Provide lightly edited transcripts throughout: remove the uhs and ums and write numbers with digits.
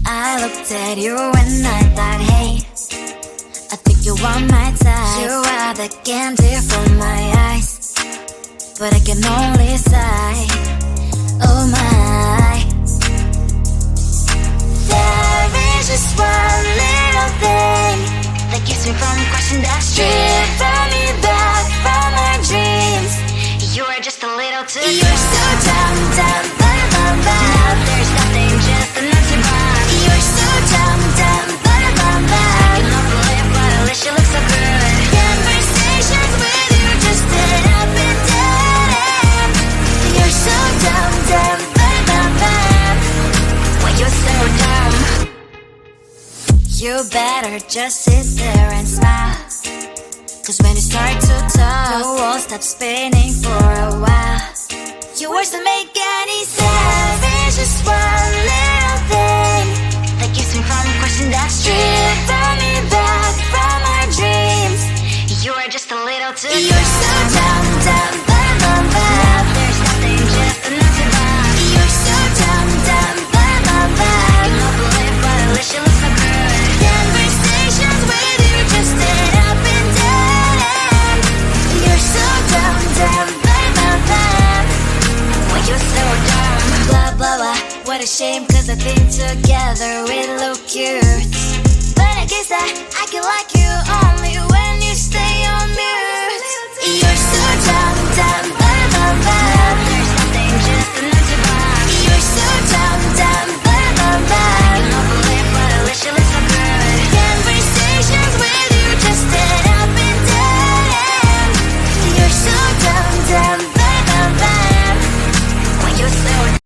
I looked at you and I thought, hey, I think you are my type. You are the candy from my eyes, but I can only sigh, oh my. There is just one little thing that keeps me from crossing that street. Drive me back from my dreams. You are just a little too close. You're so dumb, dumb, ba-da-bum-bum. Now there's nothing, just an empty bomb. You're so dumb, dumb, ba-da-bum-bum. I cannot believe, but at least you look so good. Conversations with you just end up in dead end. You're so dumb, dumb, ba-da-bum-bum. When you're so dumb, you better just sit there and smile, 'cause when you start to talk, the world stops spinning for a while. Your words don't make any sense. There's just one little thing that keeps me from crossing that street. Drive me back from my dreams. You are just a little too close. You're so dumb, dumb, ba-da-bum-bum. Now there's nothing, just an empty bomb. You're so dumb, dumb, ba-da-bum-bum. I cannot believe, but at least you look so good. Conversations with you just end up in dead end. You're so dumb, dumb, ba-da-bum-bum. When you're so dumb, blah, blah, blah. What a shame, 'cause I think together we look cute. But I guess that I can like you only when you stay on mute. You're so dumb, dumb, ba-da-bum-bum. There's nothing, just an empty bomb. You're so dumb, dumb, ba-da-bum-bum. I cannot believe, but at least you look so good. Conversations with you just end up in dead end. You're so dumb, dumb, ba-da-bum-bum. When you're so dumb.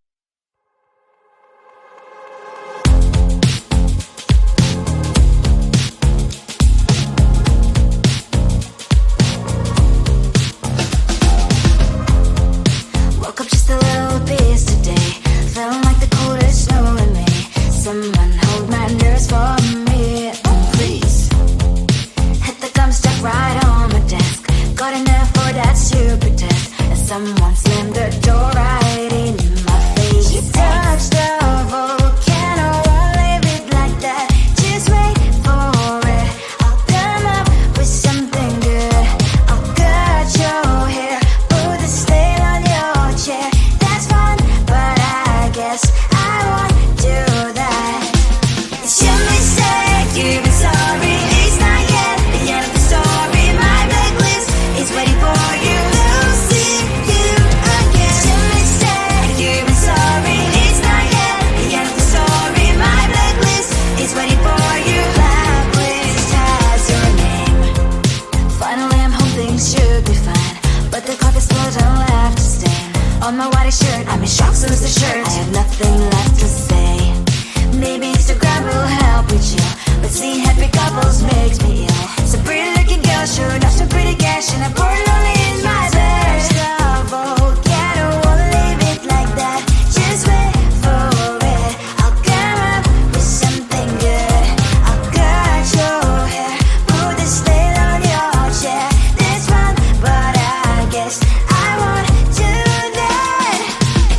Woke up just a little pissed today. Feeling like the coldest snow in me. Someone hold my nerves for me, oh please. Hit the gum stuck right on my desk. Got enough for that stupid test. And someone slammed the door right in my face. You touched the volcano, won't leave it like that. Just wait for it. I'll come up with something good. I'll cut your hair, put the stain on your chair. That's fun, but I guess I won't do that. It's your mistake, you've been sorry. It's not yet the end of the story. My blacklist is waiting for you. We'll see you again. It's your mistake, you've been sorry. It's not yet the end of the story. My blacklist is waiting for you. Blacklist has your name. Finally I'm home, things should be fine, but the clock is still don't left to stain. On my white shirt, I'm in shock, so it's the shirt. I have nothing left to say. Maybe Instagram will help with you, but seeing happy couples makes me ill. Some pretty looking girl, sure enough, some pretty cash, and I'm bored lonely in my bed. Volcano, won't leave it like that. Just wait for it. I'll come up with something good. I'll cut your hair, put the stain on your chair. That's fun, but I guess I won't do that.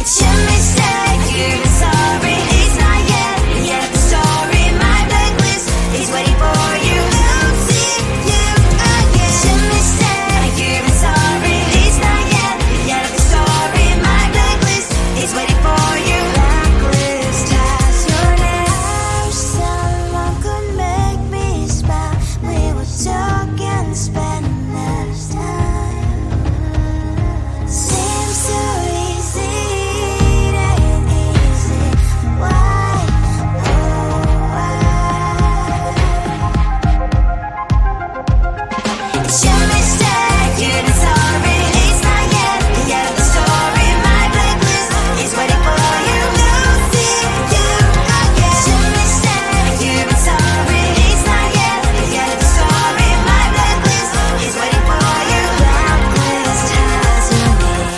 It's your mistake, you've been sorry. It's not yet the end of the story. My blacklist is waiting for you. We'll see you again. It's your mistake, you've been sorry. It's not yet the end of the story. My blacklist is waiting for you. Blacklist has your name. I wish someone could make me smile. We would talk and spend less time. Seems so easy, it ain't easy. Why, oh why? It's your mistake, you've been sorry. It's not yet the end of the story. My blacklist is waiting for you. We'll see you again. It's your mistake, you've been sorry. It's not yet the end of the story. My blacklist is waiting for you. Blacklist has your name.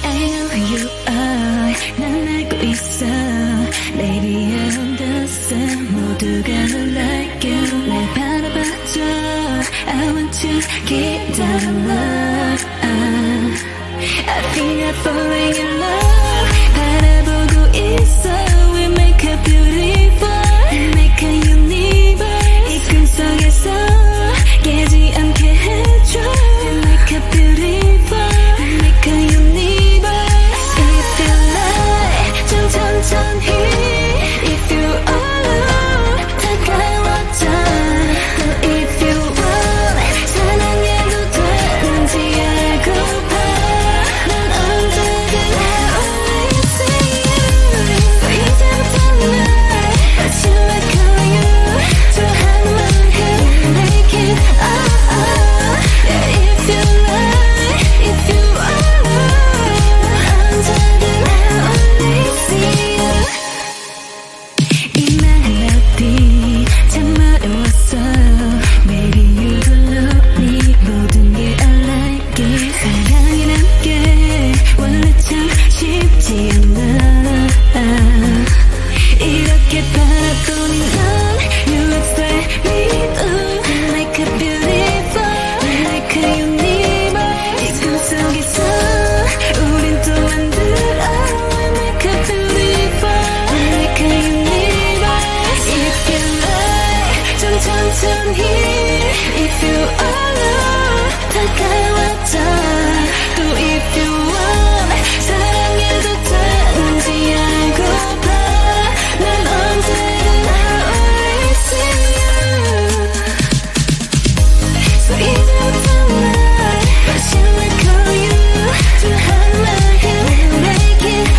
I know who you are. 난 알고 있어. Baby, I understand. 모두가 널 like you. 날 바라봐줘. I want to keep that love. I think I'm falling in love. 바라보고 있어. We make a beautiful, make a universe. 이 꿈속에서 깨지 않게 해줘. We make a beautiful, make a universe. If you like, 좀 천천히. If you alone, 다가와줘. 또 if you want, 사랑해도 되는지 알고봐. 난 언제든 always see you. So 이제부터 날 What you like on you. 좋아하는 만큼 make it Yeah, if you like, if you alone, 난 언제든 always see you. 이 멜로디 참 어려웠어. Maybe you don't love me. 모든 게 I like it. 사랑이란 게 원래 참 쉽지 않아. 이렇게 바라보니 넌 You would say me too. Like a beautiful, like a universe. 이 꿈속에서 우린 또 만들어. Like a beautiful, like a universe. If you like, 좀 천천히. If you alone, 다가와줘. 또 if you want, 사랑해도 되는지 알고봐. 난 언제든 always see you. So 이제부터 날 What you like on you. 좋아하는 만큼 make it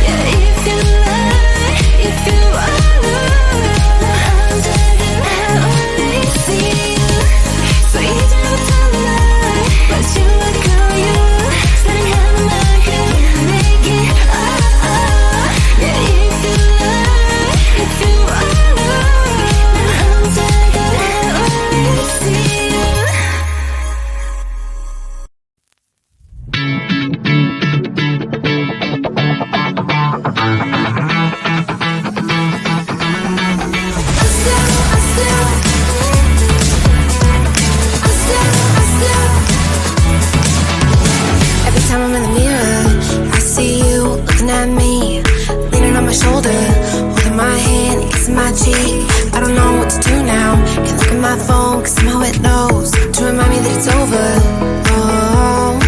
Yeah, if you like, if you alone, 난 언제든 always see you. So 이제부터 날 What you like on you. 사랑하는 만큼 make it Yeah, if you like, if you alone, 난 언제든 always see you. Every time I'm in the mirror, I see you looking at me, leaning on my shoulder, holding my hand and kissing my cheek. I don't know what to do now. Can't look at my phone 'cause somehow it knows to remind me that it's over. Oh,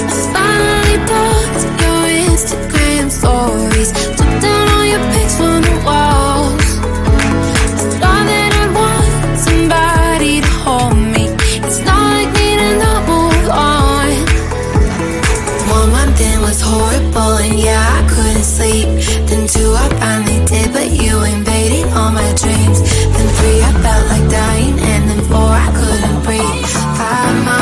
I finally blocked your Instagram stories, took down all your pics from the walls. Thought that I'd want somebody to hold me. It's not like me to not move on. 1 month in was horrible and yeah, I couldn't sleep. Then 2 I finally did, but you invaded all my dreams. Then 3 I felt like dying, and then 4 I couldn't breathe. 5 months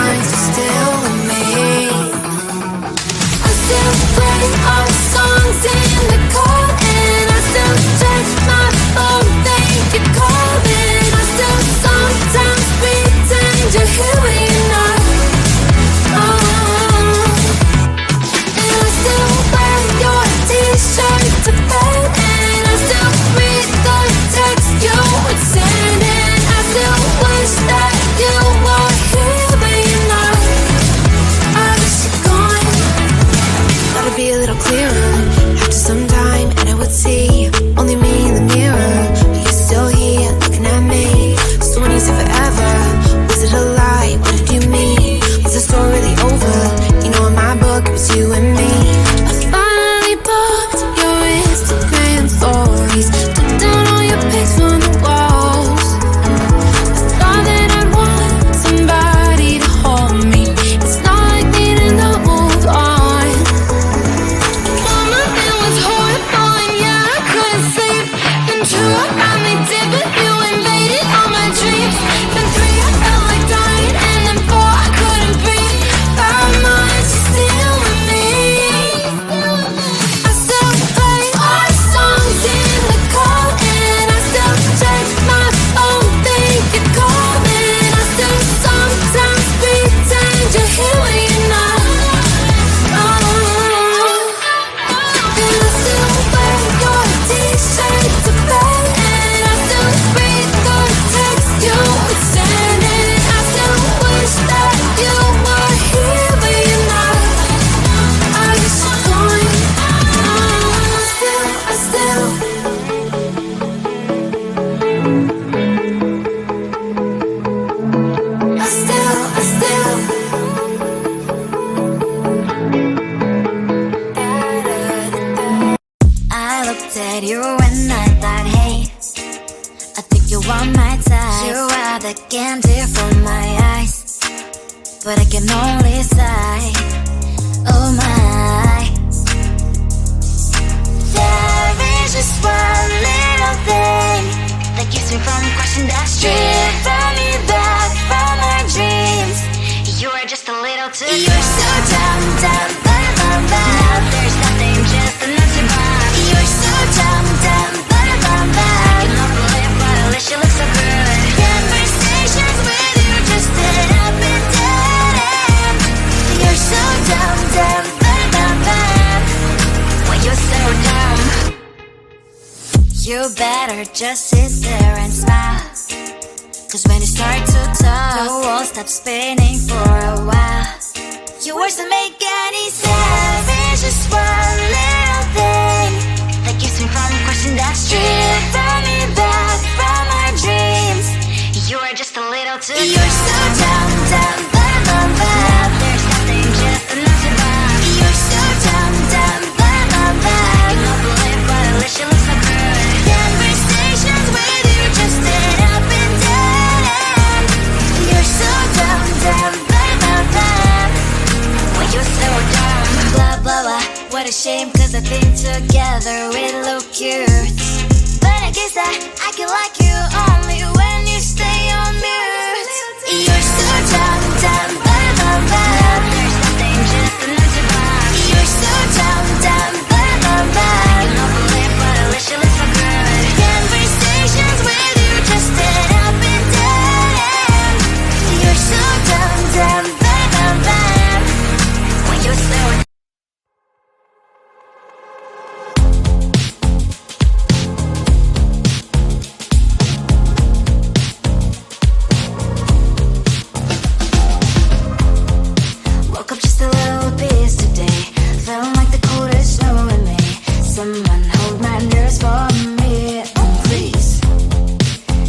but I can only sigh. Oh my. There is just one little thing that keeps me from crossing that street, drive me back from my dreams. You are just a little too close. You're so dumb, dumb, bum, bum, bum. Now there's nothing, just enough to buy. You're so dumb, dumb, bum, bum, bum. I cannot believe, but at least you look so good. Conversations with you just end up in dead end. You're so dumb, dumb, bum, bum, bum. When you're so dumb, you better just sit there and smile. Cause when you start to talk, the world stops spinning for a while. Your words don't make any sense. There's just one little thing that keeps me from crossing that street, drive me back from our dreams. You are just a little too close. You're so dumb, dumb, bum, bum, bum. Now there's nothing, just enough to buy. You're so dumb, dumb, bum, bum, bum. I cannot believe, but at least you look so good. Conversations with you just end up in dead end. You're so dumb, dumb, bum, bum, bum. When you're so dumb. Blah, blah, blah. What a shame, cause I think together we look cute. But I guess that I can like you only when you stay on mute. You're so dumb, dumb, bum, bum, bum. There's nothing, just enough to buy. You're so dumb, dumb, bum, bum, bum. I cannot believe, but at least you look so good. Conversations with you just end up in dead end. You're so dumb, dumb, bum, bum, bum. When you're so woke up just a little bit today. Felt like the coldest snow in me. Someone hold my nerves for me, oh please.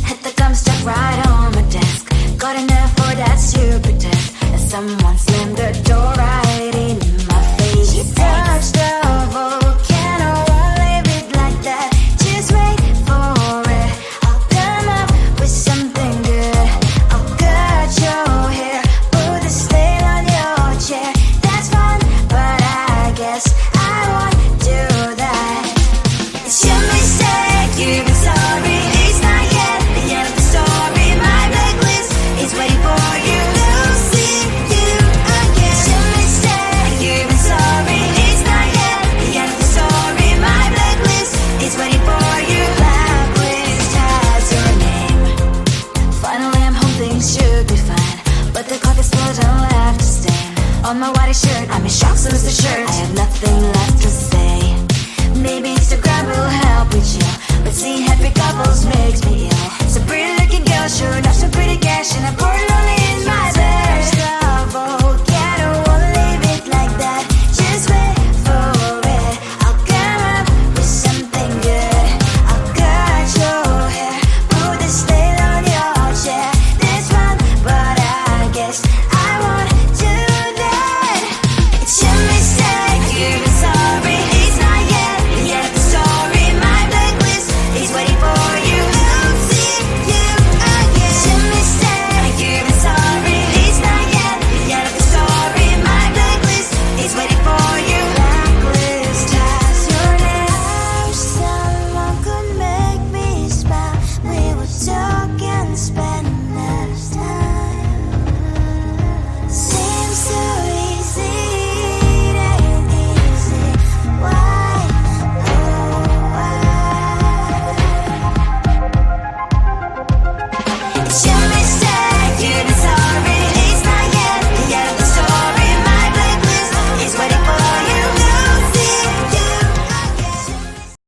Hit the gum stuck right on my desk. Got enough for that stupid test. And someone slammed the door right in my face. She touched the volcano, won't leave it like that. Just wait for it. I'll come up with something good. I'll cut your hair, put a stain on your chair. That's fun, but I guess I won't do that. It's your mistake, you've been sorry. It's not yet the end of the story. My blacklist is waiting for you to see you again. It's your mistake, you've been sorry. It's not yet the end of the story. My blacklist is waiting for you. Blacklist has your name. Finally I'm home, things should be fine. But the clock is full, don't left to stain. On my white shirt, I'm in shock, so is the shirt. I have nothing left to say. Maybe Instagram will help with you, but seeing happy couples makes me ill. Some pretty looking girl, sure enough, some pretty cash, and a poor lonely